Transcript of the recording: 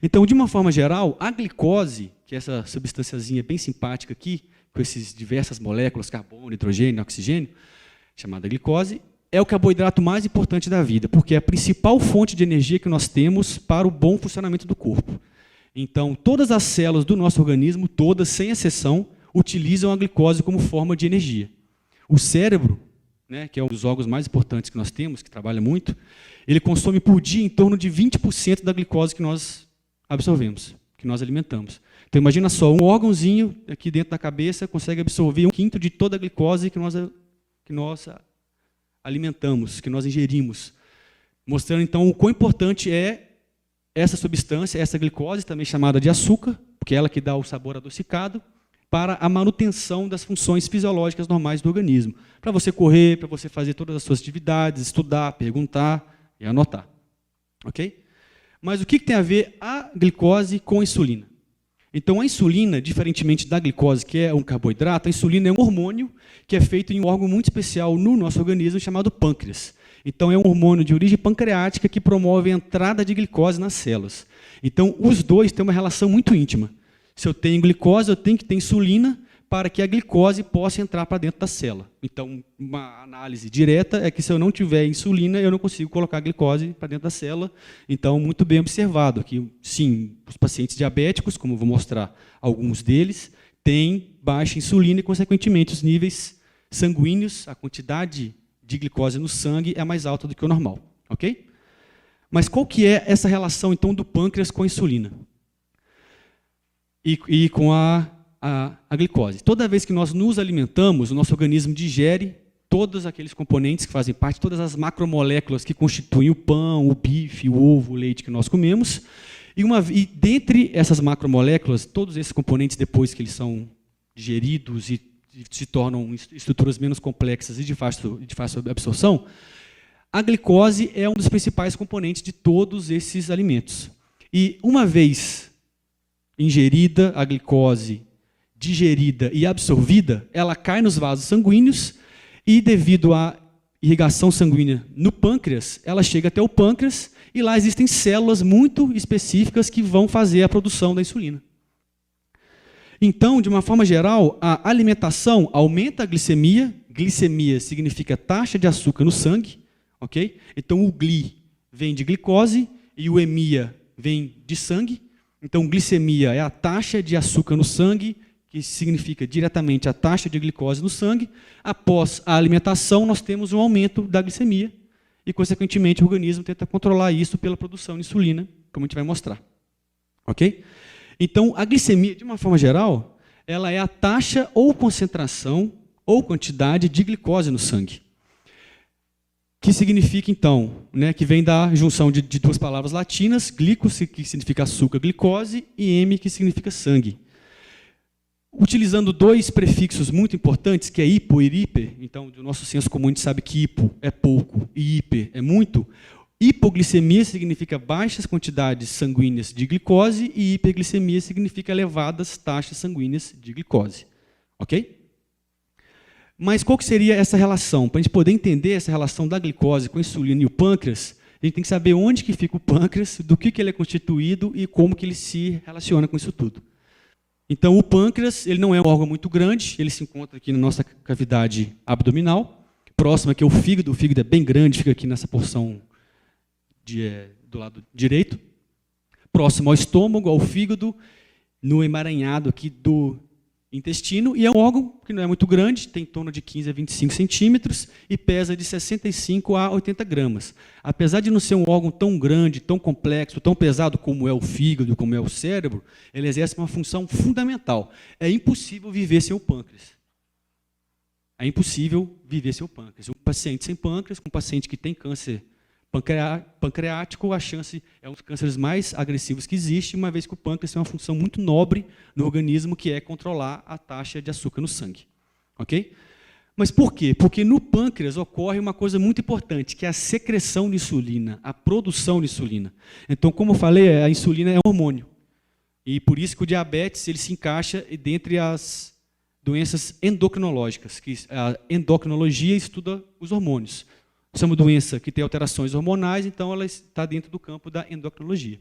Então, de uma forma geral, a glicose, que é essa substânciazinha bem simpática aqui, com essas diversas moléculas, carbono, hidrogênio, oxigênio, chamada glicose, é o carboidrato mais importante da vida, porque é a principal fonte de energia que nós temos para o bom funcionamento do corpo. Então, todas as células do nosso organismo, todas, sem exceção, utilizam a glicose como forma de energia. O cérebro, né, que é um dos órgãos mais importantes que nós temos, que trabalha muito, ele consome por dia em torno de 20% da glicose que nós absorvemos, que nós alimentamos. Então, imagina só, um órgãozinho aqui dentro da cabeça consegue absorver 1/5 de toda a glicose que nós alimentamos, que nós ingerimos. Mostrando, então, o quão importante é essa substância, essa glicose, também chamada de açúcar, porque é ela que dá o sabor adocicado, para a manutenção das funções fisiológicas normais do organismo. Para você correr, para você fazer todas as suas atividades, estudar, perguntar e anotar. Ok? Mas o que tem a ver a glicose com a insulina? Então, a insulina, diferentemente da glicose, que é um carboidrato, a insulina é um hormônio que é feito em um órgão muito especial no nosso organismo chamado pâncreas. Então, é um hormônio de origem pancreática que promove a entrada de glicose nas células. Então, os dois têm uma relação muito íntima. Se eu tenho glicose, eu tenho que ter insulina para que a glicose possa entrar para dentro da célula. Então, uma análise direta é que se eu não tiver insulina, eu não consigo colocar glicose para dentro da célula. Então, muito bem observado que, sim, os pacientes diabéticos, como eu vou mostrar alguns deles, têm baixa insulina e, consequentemente, os níveis sanguíneos, a quantidade de glicose no sangue é mais alta do que o normal. Ok? Mas qual que é essa relação, então, do pâncreas com a insulina? E com a glicose. Toda vez que nós nos alimentamos, o nosso organismo digere todos aqueles componentes que fazem parte, todas as macromoléculas que constituem o pão, o bife, o ovo, o leite que nós comemos. E dentre essas macromoléculas, todos esses componentes, depois que eles são digeridos e se tornam estruturas menos complexas e de fácil absorção, a glicose é um dos principais componentes de todos esses alimentos. E uma vez ingerida a glicose, digerida e absorvida, ela cai nos vasos sanguíneos e, devido à irrigação sanguínea no pâncreas, ela chega até o pâncreas e lá existem células muito específicas que vão fazer a produção da insulina. Então, de uma forma geral, a alimentação aumenta a glicemia. Glicemia significa taxa de açúcar no sangue. Okay? Então, o gli vem de glicose e o emia vem de sangue. Então, glicemia é a taxa de açúcar no sangue, que significa diretamente a taxa de glicose no sangue. Após a alimentação, nós temos um aumento da glicemia e, consequentemente, o organismo tenta controlar isso pela produção de insulina, como a gente vai mostrar. Ok? Então, a glicemia, de uma forma geral, ela é a taxa ou concentração ou quantidade de glicose no sangue. Que significa, então, né, que vem da junção de duas palavras latinas, glicos, que significa açúcar, glicose, e M, que significa sangue. Utilizando dois prefixos muito importantes, que é hipo e hiper, então, do nosso senso comum, a gente sabe que hipo é pouco e hiper é muito. Hipoglicemia significa baixas quantidades sanguíneas de glicose e hiperglicemia significa elevadas taxas sanguíneas de glicose. Ok? Mas qual que seria essa relação? Para a gente poder entender essa relação da glicose com a insulina e o pâncreas, a gente tem que saber onde que fica o pâncreas, do que ele é constituído e como que ele se relaciona com isso tudo. Então, o pâncreas, ele não é um órgão muito grande, ele se encontra aqui na nossa cavidade abdominal, próximo aqui ao fígado. O fígado é bem grande, fica aqui nessa porção do lado direito, próximo ao estômago, ao fígado, no emaranhado aqui do intestino, e é um órgão que não é muito grande, tem em torno de 15 a 25 centímetros e pesa de 65 a 80 gramas. Apesar de não ser um órgão tão grande, tão complexo, tão pesado como é o fígado, como é o cérebro, ele exerce uma função fundamental. É impossível viver sem o pâncreas. É impossível viver sem o pâncreas. Um paciente sem pâncreas, um paciente que tem câncer pancreático, a chance é um dos cânceres mais agressivos que existe, uma vez que o pâncreas tem uma função muito nobre no organismo, que é controlar a taxa de açúcar no sangue. Ok? Mas por quê? Porque no pâncreas ocorre uma coisa muito importante, que é a secreção de insulina, a produção de insulina. Então, como eu falei, a insulina é um hormônio. E por isso que o diabetes ele se encaixa dentre as doenças endocrinológicas, que a endocrinologia estuda os hormônios. Se é uma doença que tem alterações hormonais, então ela está dentro do campo da endocrinologia.